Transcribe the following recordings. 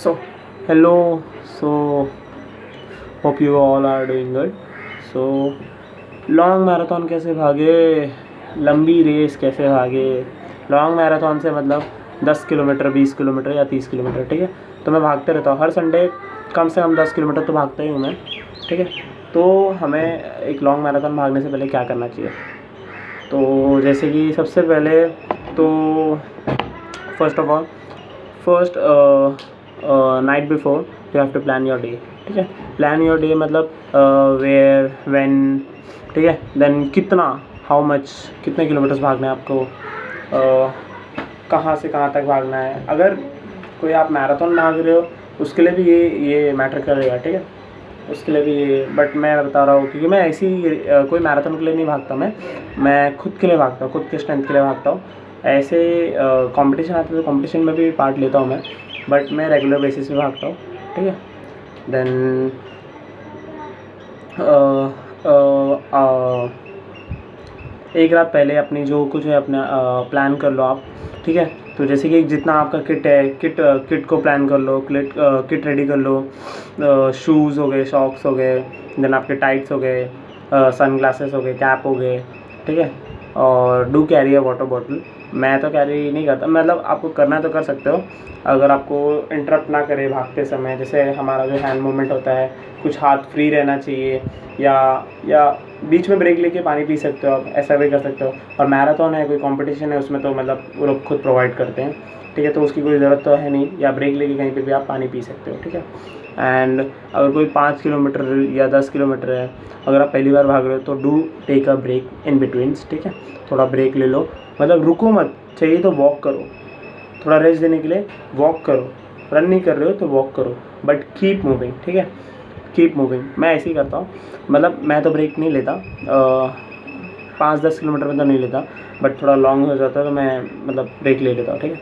So, hello. So, hope you all are doing good. So, long marathon कैसे भागे, लंबी race कैसे भागे। लॉन्ग मैराथन से मतलब 10 किलोमीटर, 20 किलोमीटर या 30 किलोमीटर, ठीक है। तो मैं भागते रहता हूँ हर संडे, कम से कम 10 किलोमीटर तो भागता ही हूँ मैं, ठीक है। तो हमें एक लॉन्ग मैराथन भागने से पहले क्या करना चाहिए, तो जैसे कि सबसे पहले तो first night before you have to plan your day, ठीक है। प्लान योर डे मतलब वेयर, व्हेन, ठीक है। देन कितना, हाउ मच, कितने किलोमीटर्स भागना है आपको, कहाँ से कहाँ तक भागना है। अगर कोई आप मैराथन भाग रहे हो उसके लिए भी ये मैटर करेगा, ठीक है। उसके लिए भी ये, बट मैं बता रहा हूँ क्योंकि मैं ऐसी कोई मैराथन के लिए नहीं भागता, मैं खुद के लिए भागता हूँ, खुद के स्ट्रेंथ के लिए भागता हूँ। ऐसे कंपटीशन आते तो कंपटीशन में भी पार्ट लेता हूँ मैं, बट मैं रेगुलर बेसिस पे भागता हूँ, ठीक है। देन एक रात पहले अपनी जो कुछ है अपना प्लान कर लो आप, ठीक है। तो जैसे कि जितना आपका किट है, किट को प्लान कर लो, किट रेडी कर लो। शूज़ हो गए, सॉक्स हो गए, देन आपके टाइट्स हो गए, सन ग्लासेस हो गए, कैप हो गए, ठीक है। और do carry a water bottle. मैं तो कैरी नहीं करता, मतलब आपको करना तो कर सकते हो अगर आपको इंटरप्ट ना करे भागते समय। जैसे हमारा जो हैंड मूवमेंट होता है, कुछ हाथ फ्री रहना चाहिए, या बीच में ब्रेक लेके पानी पी सकते हो आप, ऐसा भी कर सकते हो। और मैराथन है, कोई कंपटीशन है, उसमें तो मतलब वो लोग खुद प्रोवाइड करते हैं, ठीक है। तो उसकी कोई ज़रूरत तो है नहीं, या ब्रेक लेके कहीं पे भी आप पानी पी सकते हो, ठीक है। एंड अगर कोई 5 किलोमीटर या 10 किलोमीटर है, अगर आप पहली बार भाग रहे हो तो do take a break in betweens, ठीक है। थोड़ा ब्रेक ले लो, मतलब रुको मत, चाहिए तो वॉक करो, थोड़ा रेस्ट देने के लिए वॉक करो। रन नहीं कर रहे हो तो वॉक करो, बट कीप मूविंग, ठीक है। कीप मूविंग, मैं ऐसे ही करता हूँ। मतलब मैं तो ब्रेक नहीं लेता, 5-10 किलोमीटर में तो नहीं लेता, बट थोड़ा लॉन्ग हो जाता है तो मैं मतलब ब्रेक ले लेता हूँ, ठीक है।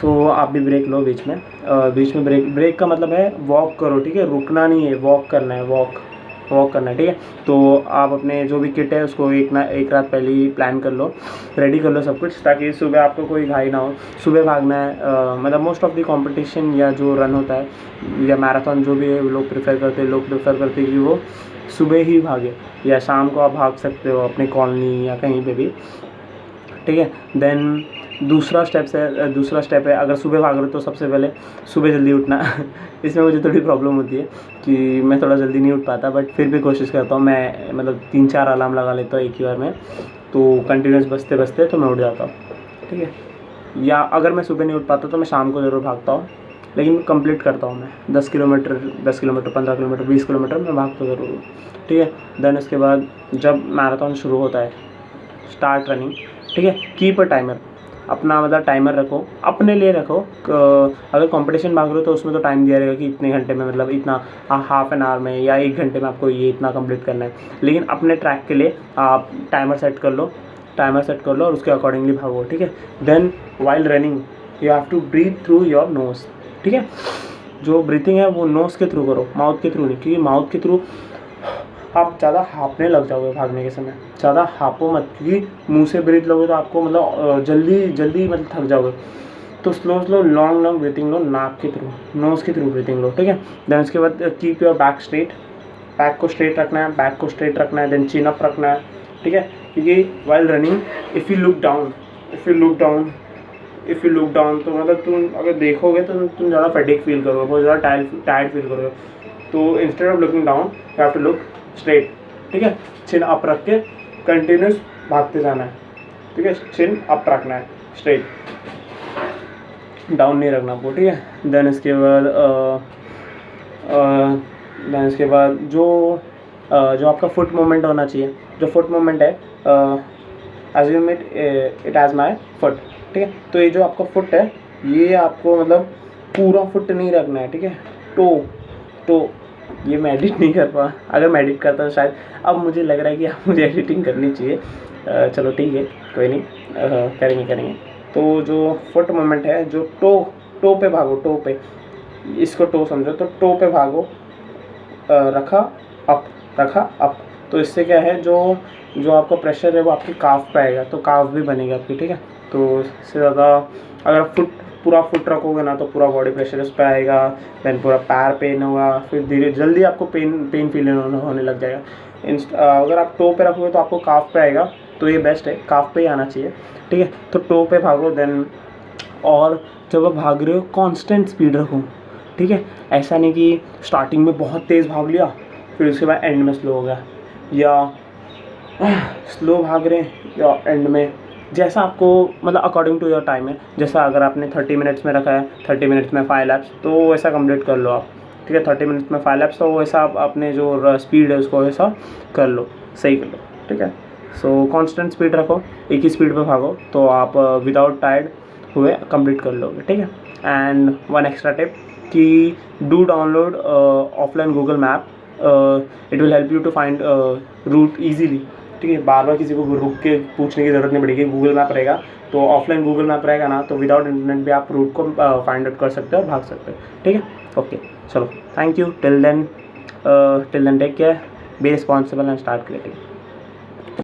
सो आप भी ब्रेक लो बीच में, बीच में ब्रेक का मतलब है वॉक करो, ठीक है। रुकना नहीं है, वॉक करना है, वॉक करना है, ठीक है। तो आप अपने जो भी किट है उसको एक रात पहले ही प्लान कर लो, रेडी कर लो सब कुछ, ताकि सुबह आपको कोई घाई ना हो। सुबह भागना है, मतलब मोस्ट ऑफ द कंपटीशन या जो रन होता है या मैराथन जो भी है, लोग प्रेफर करते हैं कि वो सुबह ही भागे, या शाम को आप भाग सकते हो अपनी कॉलोनी या कहीं पे भी, ठीक है। देन दूसरा स्टेप है, अगर सुबह भाग रहे हो तो सबसे पहले सुबह जल्दी उठना इसमें मुझे थोड़ी प्रॉब्लम होती है कि मैं थोड़ा जल्दी नहीं उठ पाता, बट फिर भी कोशिश करता हूँ मैं, मतलब 3-4 अलार्म लगा लेता हूँ एक ही बार में, तो कंटिन्यूस बजते बजते तो मैं उठ जाता हूँ, ठीक है। या अगर मैं सुबह नहीं उठ पाता तो मैं शाम को ज़रूर भागता हूँ, लेकिन कंप्लीट करता हूँ मैं 10 किलोमीटर, 15 किलोमीटर, 20 किलोमीटर मैं भागता ज़रूर हूँ, ठीक है। देन उसके बाद जब मैराथन शुरू होता है, स्टार्ट रनिंग, ठीक है। कीप अ टाइमर, अपना मतलब टाइमर रखो, अपने लिए रखो। अगर कंपटीशन भाग रहे हो तो उसमें तो टाइम दिया रहेगा कि इतने घंटे में, मतलब इतना हाफ एन आवर में या 1 घंटे में आपको ये इतना कंप्लीट करना है। लेकिन अपने ट्रैक के लिए आप टाइमर सेट कर लो और उसके अकॉर्डिंगली भागो, ठीक है। Then while running you have to breathe through your nose, ठीक है। जो ब्रीथिंग है वो नोज़ के थ्रू करो, माउथ के थ्रू नहीं, क्योंकि माउथ के थ्रू आप ज़्यादा हाँफने लग जाओगे भागने के समय। ज़्यादा हाँपो मत, क्योंकि मुंह से ब्रीथ लोगे तो आपको मतलब जल्दी मतलब थक जाओगे। तो स्लो लॉन्ग ब्रीथिंग लो, नाक के थ्रू, नोज़ के थ्रू ब्रीथिंग लो, ठीक है। देन उसके बाद keep your back straight, back को स्ट्रेट रखना है, देन चिन अप रखना है, ठीक है। क्योंकि while running if you look down तो मतलब तुम अगर देखोगे तो तुम ज़्यादा फैटिक फील करोगे, बहुत ज़्यादा टायर्ड फील करोगे। तो instead of looking down you have to look straight, ठीक है। चिन अप रख के कंटिन्यूस भागते जाना है, ठीक है। चिन अप रखना है, स्ट्रेट, डाउन नहीं रखना आपको, ठीक है। देन इसके बाद जो आपका फुट मूवमेंट होना चाहिए, जो फुट मूवमेंट है, assume it as my foot, ठीक है। तो ये जो आपका फुट है, ये आपको मतलब पूरा फुट नहीं रखना है, ठीक है। तो ये मैं एडिट नहीं कर पा, अगर मैं एडिट करता तो शायद, अब मुझे लग रहा है कि अब मुझे एडिटिंग करनी चाहिए। चलो ठीक है, कोई नहीं, करेंगे। तो जो फुट मूवमेंट है, जो टो पे भागो, टो पे, इसको टो समझो, तो टो पे भागो, रखा अप। तो इससे क्या है, जो आपका प्रेशर है वो आपकी काफ पे आएगा, तो काफ भी बनेगी आपकी, ठीक है। तो इससे ज़्यादा अगर पूरा फुट रखोगे ना तो पूरा बॉडी प्रेशर उस पर आएगा, देन पूरा पैर पेन होगा, फिर धीरे जल्दी आपको पेन फील होने लग जाएगा। अगर आप टो पे रखोगे तो आपको काफ पे आएगा, तो ये बेस्ट है, काफ पे ही आना चाहिए, ठीक है। तो टो पे भागो, देन और जब आप भाग रहे हो कांस्टेंट स्पीड रखो, ठीक है। ऐसा नहीं कि स्टार्टिंग में बहुत तेज़ भाग लिया फिर उसके बाद एंड में स्लो हो गया, या स्लो भाग रहे हैं या एंड में, जैसा आपको मतलब अकॉर्डिंग टू योर टाइम है। जैसा अगर आपने 30 मिनट्स में रखा है, 30 मिनट्स में 5 लैप्स, तो वैसा कंप्लीट कर लो आप, ठीक है। 30 मिनट्स में 5 लैप्स, तो वैसा आप अपने जो स्पीड है उसको वैसा कर लो, सही कर लो, ठीक है। सो कांस्टेंट स्पीड रखो, एक ही स्पीड पे भागो, तो आप विदाउट टायर्ड हुए कंप्लीट कर लोगे, ठीक है। एंड वन एक्स्ट्रा टिप कि do download offline Google map, it will help you to find route easily, ठीक है। बार बार किसी को रुक के पूछने की ज़रूरत नहीं पड़ेगी, गूगल मैप रहेगा तो ऑफलाइन गूगल मैप रहेगा ना, तो विदाउट इंटरनेट भी आप रूट को फाइंड आउट कर सकते हो और भाग सकते हो, ठीक है। ओके, चलो, thank you, till then take care, be responsible and start creating.